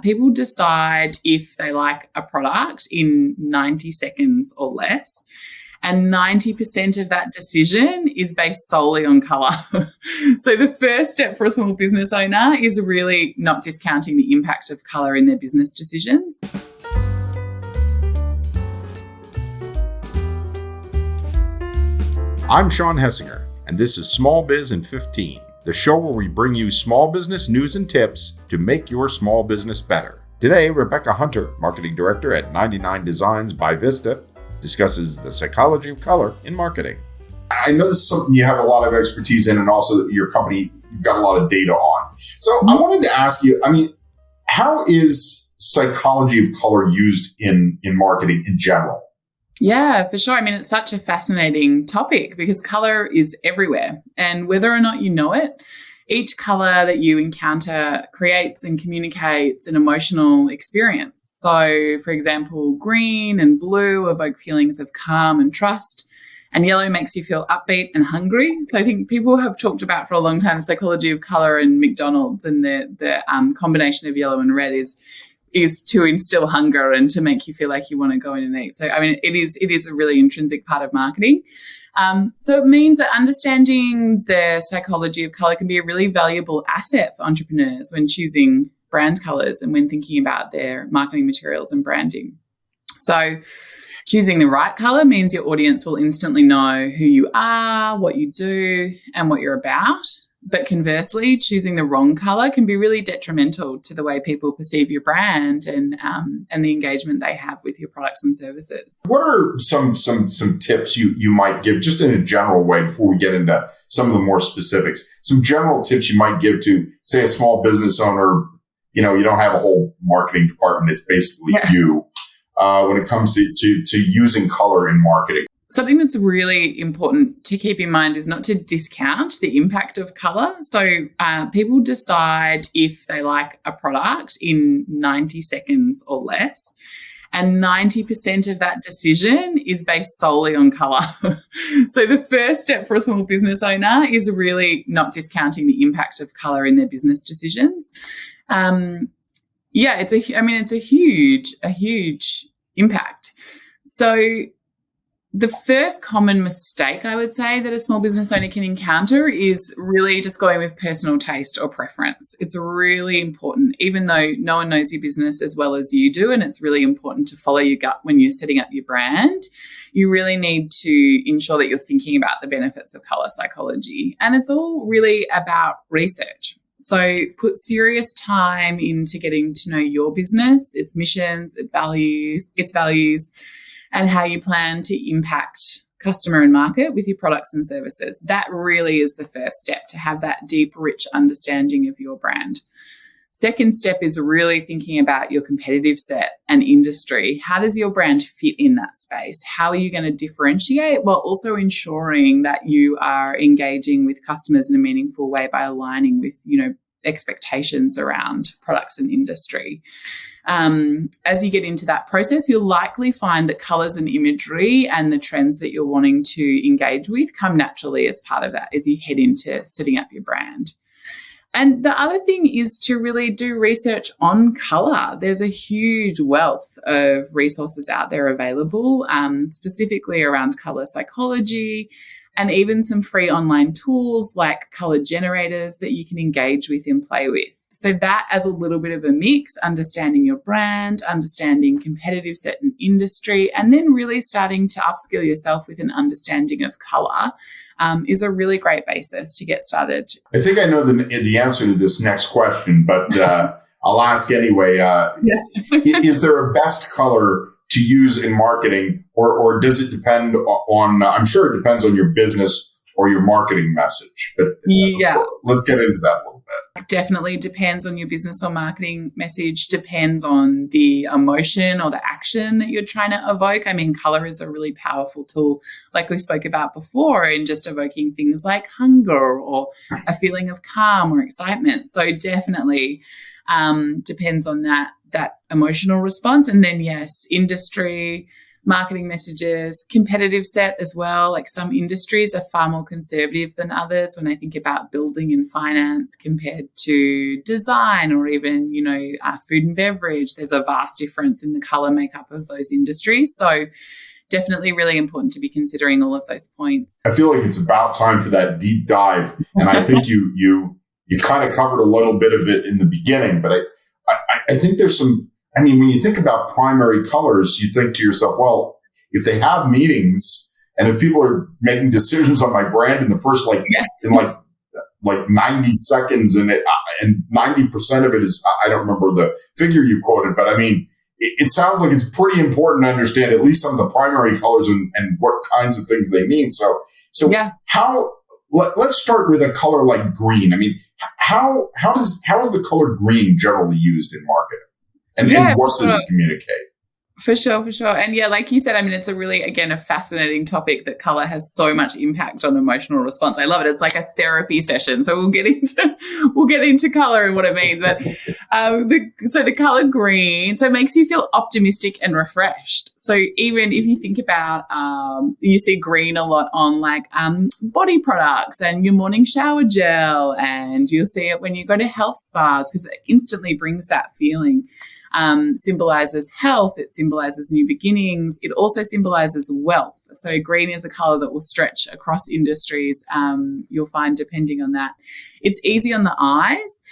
people decide if they like a product in 90 seconds or less. And 90% of that decision is based solely on colour. So the first step for a small business owner is really not discounting the impact of colour in their business decisions. I'm Sean Hessinger, and this is Small Biz in 15, the show where we bring you small business news and tips to make your small business better. Today, Rebecca Hunter, Marketing Director at 99 Designs by Vista, discusses the psychology of color in marketing. I know this is something you have a lot of expertise in, and also that your company, you've got a lot of data on. So I wanted to ask you, how is psychology of color used in marketing in general? Yeah, for sure. It's such a fascinating topic because colour is everywhere. And whether or not you know it, each colour that you encounter creates and communicates an emotional experience. So, for example, green and blue evoke feelings of calm and trust, and yellow makes you feel upbeat and hungry. So I think people have talked about for a long time the psychology of colour in McDonald's, and the combination of yellow and red is to instill hunger and to make you feel like you want to go in and eat. So, it is a really intrinsic part of marketing. So it means that understanding the psychology of colour can be a really valuable asset for entrepreneurs when choosing brand colours and when thinking about their marketing materials and branding. So choosing the right colour means your audience will instantly know who you are, what you do, and what you're about. But conversely, choosing the wrong colour can be really detrimental to the way people perceive your brand and the engagement they have with your products and services. What are some tips you might give, just in a general way, before we get into some of the more specifics? Some general tips you might give to, say, a small business owner. You don't have a whole marketing department; it's basically you. When it comes to using colour in marketing. Something that's really important to keep in mind is not to discount the impact of colour. So people decide if they like a product in 90 seconds or less. And 90% of that decision is based solely on colour. So the first step for a small business owner is really not discounting the impact of colour in their business decisions. It's a huge impact. So the first common mistake I would say that a small business owner can encounter is really just going with personal taste or preference. It's really important, even though no one knows your business as well as you do, and it's really important to follow your gut when you're setting up your brand. You really need to ensure that you're thinking about the benefits of colour psychology. And it's all really about research. So put serious time into getting to know your business, its missions, its values, and how you plan to impact customer and market with your products and services. That really is the first step, to have that deep, rich understanding of your brand. Second step is really thinking about your competitive set and industry. How does your brand fit in that space? How are you going to differentiate while also ensuring that you are engaging with customers in a meaningful way by aligning with, expectations around products and industry? As you get into that process, you'll likely find that colours and imagery and the trends that you're wanting to engage with come naturally as part of that as you head into setting up your brand. And the other thing is to really do research on colour. There's a huge wealth of resources out there available, specifically around colour psychology, and even some free online tools like colour generators that you can engage with and play with. So that, as a little bit of a mix, understanding your brand, understanding competitive set and industry, and then really starting to upskill yourself with an understanding of colour, is a really great basis to get started. I think I know the answer to this next question, but I'll ask anyway. Is there a best colour to use in marketing, or does it depend on, I'm sure it depends on your business or your marketing message, but let's get into that a little bit. Definitely depends on your business or marketing message, depends on the emotion or the action that you're trying to evoke. Colour is a really powerful tool, like we spoke about before, in just evoking things like hunger or a feeling of calm or excitement. So definitely depends on that emotional response. And then, yes, industry, marketing messages, competitive set as well. Like some industries are far more conservative than others when I think about building and finance compared to design or even, food and beverage. There's a vast difference in the color makeup of those industries. So definitely really important to be considering all of those points. I feel like it's about time for that deep dive. And I think you kind of covered a little bit of it in the beginning, but I think there's some, when you think about primary colors, you think to yourself, well, if they have meanings and if people are making decisions on my brand in the first, in 90 seconds and 90% of it is, I don't remember the figure you quoted, but it sounds like it's pretty important to understand at least some of the primary colors and what kinds of things they mean. So yeah. Let's start with a color like green. How is the color green generally used in marketing? And what does it communicate? For sure. And yeah, like you said, it's a really, again, a fascinating topic that color has so much impact on emotional response. I love it. It's like a therapy session. So we'll get into color and what it means. But the color green, so it makes you feel optimistic and refreshed. So even if you think about, you see green a lot on body products and your morning shower gel, and you'll see it when you go to health spas because it instantly brings that feeling. Symbolizes health. It symbolizes new beginnings. It also symbolizes wealth. So green is a color that will stretch across industries. You'll find depending on that. It's easy on the eyes.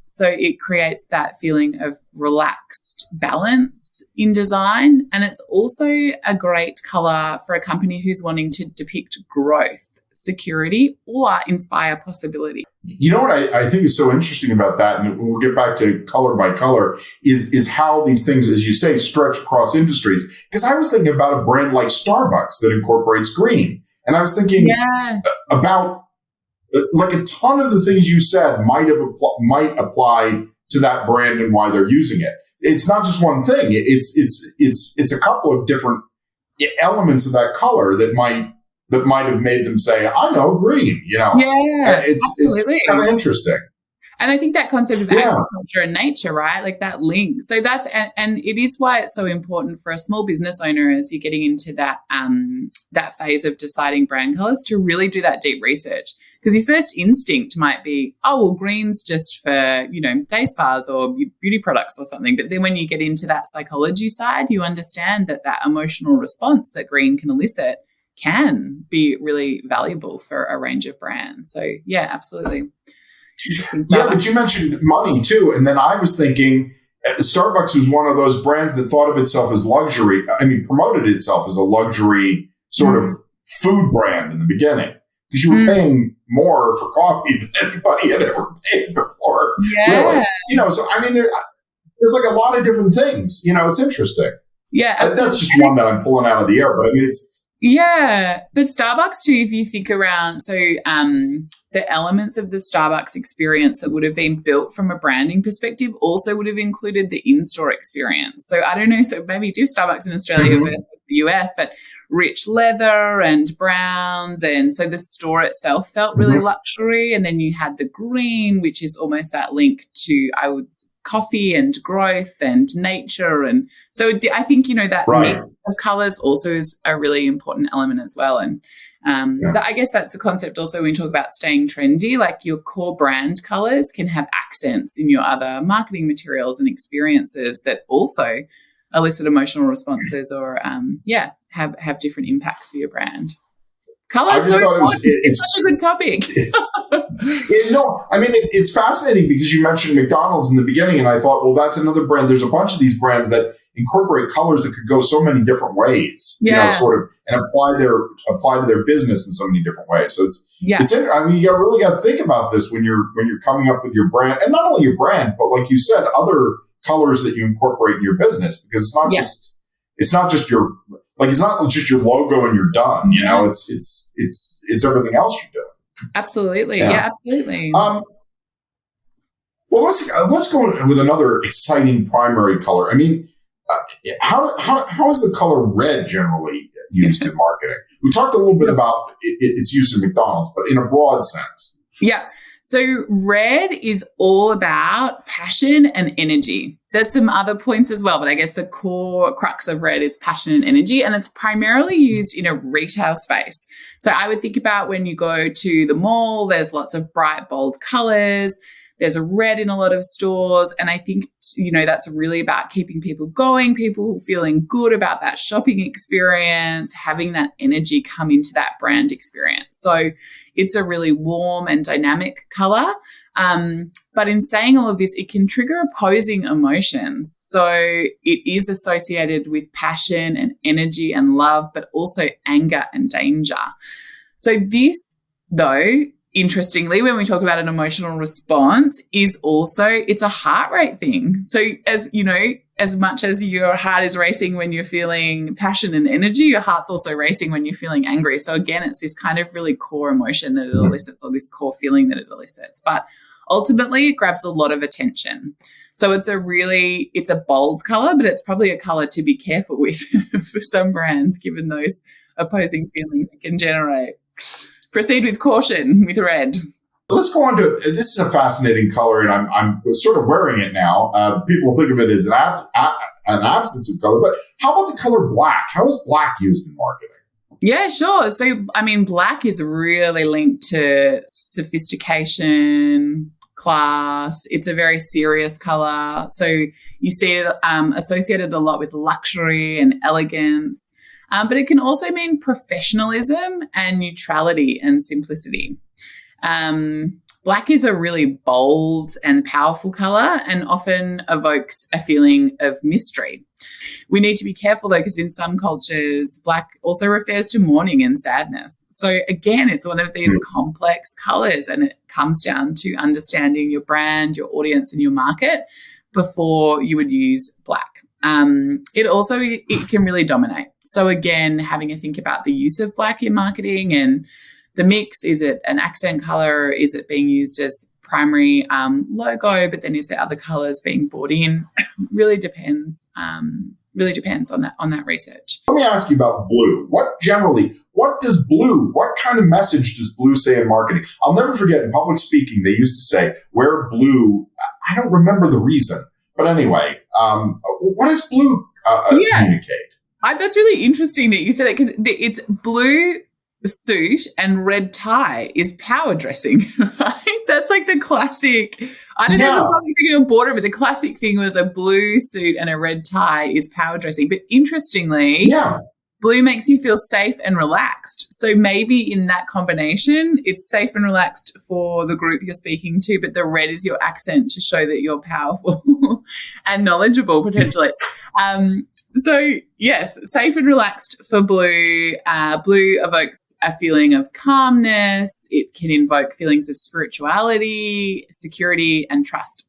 So it creates that feeling of relaxed balance in design. And it's also a great color for a company who's wanting to depict growth, security, or inspire possibility. You know what I think is so interesting about that, and we'll get back to color by color, is how these things, as you say, stretch across industries. Because I was thinking about a brand like Starbucks that incorporates green. And I was thinking about a ton of the things you said might apply to that brand and why they're using it. It's not just one thing. It's a couple of different elements of that color that might have made them say, I know green, Yeah, it's kind of interesting. And I think that concept of agriculture and nature, right? Like that link. So that's, and it is why it's so important for a small business owner as you're getting into that, that phase of deciding brand colors to really do that deep research. Because your first instinct might be, green's just for, day spas or beauty products or something. But then when you get into that psychology side, you understand that emotional response that green can elicit can be really valuable for a range of brands. So yeah, absolutely. Yeah, but you mentioned money too. And then I was thinking Starbucks was one of those brands that thought of itself as luxury. Promoted itself as a luxury sort of food brand in the beginning because you were paying more for coffee than anybody had ever paid before. Yeah. Really. So there's like a lot of different things. It's interesting. Yeah. That's just one that I'm pulling out of the air, but it's. Yeah, but Starbucks too, if you think around, so the elements of the Starbucks experience that would have been built from a branding perspective also would have included the in-store experience. So I don't know, so maybe do Starbucks in Australia versus the US, but rich leather and browns. And so the store itself felt really luxury. And then you had the green, which is almost that link to, coffee and growth and nature. And so I think, that mix of colors also is a really important element as well. And I guess that's a concept also when we talk about staying trendy, like your core brand colors can have accents in your other marketing materials and experiences that also elicit emotional responses or, have different impacts for your brand. Color is so important. It's such a good topic. It's fascinating because you mentioned McDonald's in the beginning, and I thought, well, that's another brand. There's a bunch of these brands that incorporate colors that could go so many different ways, and apply to their business in so many different ways. So you really got to think about this when you're coming up with your brand, and not only your brand, but like you said, other colors that you incorporate in your business, because it's not just your logo and you're done. It's everything else you're doing. Absolutely. Yeah, absolutely. Well, let's go with another exciting primary color. How is the color red generally used in marketing? We talked a little bit about its use in McDonald's, but in a broad sense. Yeah. So red is all about passion and energy. There's some other points as well, but I guess the core crux of red is passion and energy, and it's primarily used in a retail space. So I would think about when you go to the mall, there's lots of bright, bold colors. There's a red in a lot of stores. And I think, that's really about keeping people going, people feeling good about that shopping experience, having that energy come into that brand experience. So it's a really warm and dynamic color. But in saying all of this, it can trigger opposing emotions. So it is associated with passion and energy and love, but also anger and danger. So this, though, interestingly, when we talk about an emotional response, it's a heart rate thing. So as much as your heart is racing when you're feeling passion and energy, your heart's also racing when you're feeling angry. So again, it's this kind of really core emotion that it elicits, or this core feeling that it elicits. But ultimately, it grabs a lot of attention. So it's a bold color, but it's probably a color to be careful with for some brands, given those opposing feelings it can generate. Proceed with caution with red. Let's go on to, this is a fascinating color, and I'm sort of wearing it now. People think of it as an absence of color, but how about the color black? How is black used in marketing? Yeah, sure. So, black is really linked to sophistication, class. It's a very serious color. So you see it associated a lot with luxury and elegance. But it can also mean professionalism and neutrality and simplicity. Black is a really bold and powerful color and often evokes a feeling of mystery. We need to be careful, though, because in some cultures, black also refers to mourning and sadness. So again, it's one of these complex colors, and it comes down to understanding your brand, your audience, and your market before you would use black. It can really dominate. So again, having a think about the use of black in marketing and the mix. Is it an accent color? Is it being used as primary logo? But then is there other colors being brought in? Really depends. Really depends on that research. Let me ask you about blue. What kind of message does blue say in marketing? I'll never forget, in public speaking, they used to say, wear blue. I don't remember the reason. But anyway, what does blue communicate? That's really interesting that you said that, because it's blue suit and red tie is power dressing, right? That's like the classic. I don't know if I'm thinking on border, but the classic thing was a blue suit and a red tie is power dressing. But interestingly, blue makes you feel safe and relaxed. So maybe in that combination, it's safe and relaxed for the group you're speaking to, but the red is your accent to show that you're powerful and knowledgeable potentially. So yes, safe and relaxed for blue. Blue evokes a feeling of calmness. It can invoke feelings of spirituality, security, and trust.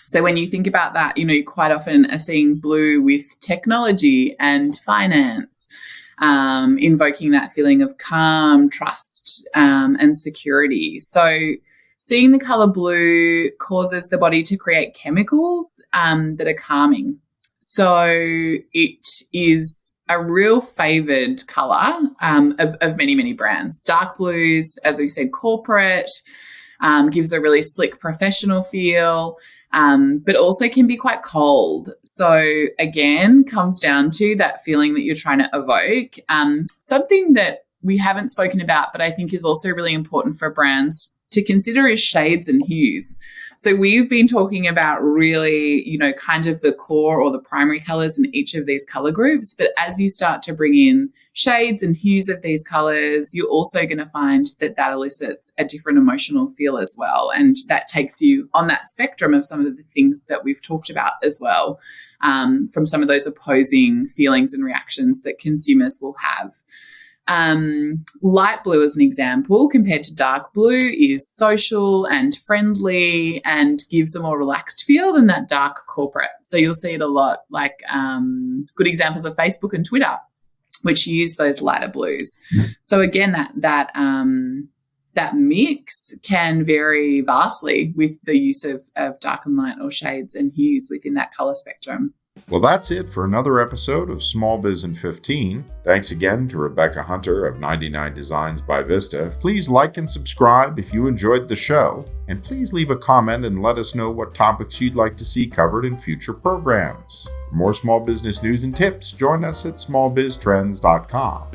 So when you think about that, you quite often are seeing blue with technology and finance, invoking that feeling of calm, trust, and security. So seeing the color blue causes the body to create chemicals that are calming. So it is a real favored color of many, many brands. Dark blues, as we said, corporate, gives a really slick professional feel, but also can be quite cold. So again, comes down to that feeling that you're trying to evoke. Something that we haven't spoken about, but I think is also really important for brands to consider is shades and hues. So we've been talking about really, kind of the core or the primary colors in each of these color groups. But as you start to bring in shades and hues of these colors, you're also going to find that elicits a different emotional feel as well. And that takes you on that spectrum of some of the things that we've talked about as well, from some of those opposing feelings and reactions that consumers will have. Light blue, as an example, compared to dark blue, is social and friendly and gives a more relaxed feel than that dark corporate. So you'll see it a lot, like good examples of Facebook and Twitter, which use those lighter blues. So again, that mix can vary vastly with the use of dark and light or shades and hues within that color spectrum. Well, that's it for another episode of Small Biz in 15. Thanks again to Rebecca Hunter of 99 Designs by Vista. Please like and subscribe if you enjoyed the show, and please leave a comment and let us know what topics you'd like to see covered in future programs. For more small business news and tips, join us at smallbiztrends.com.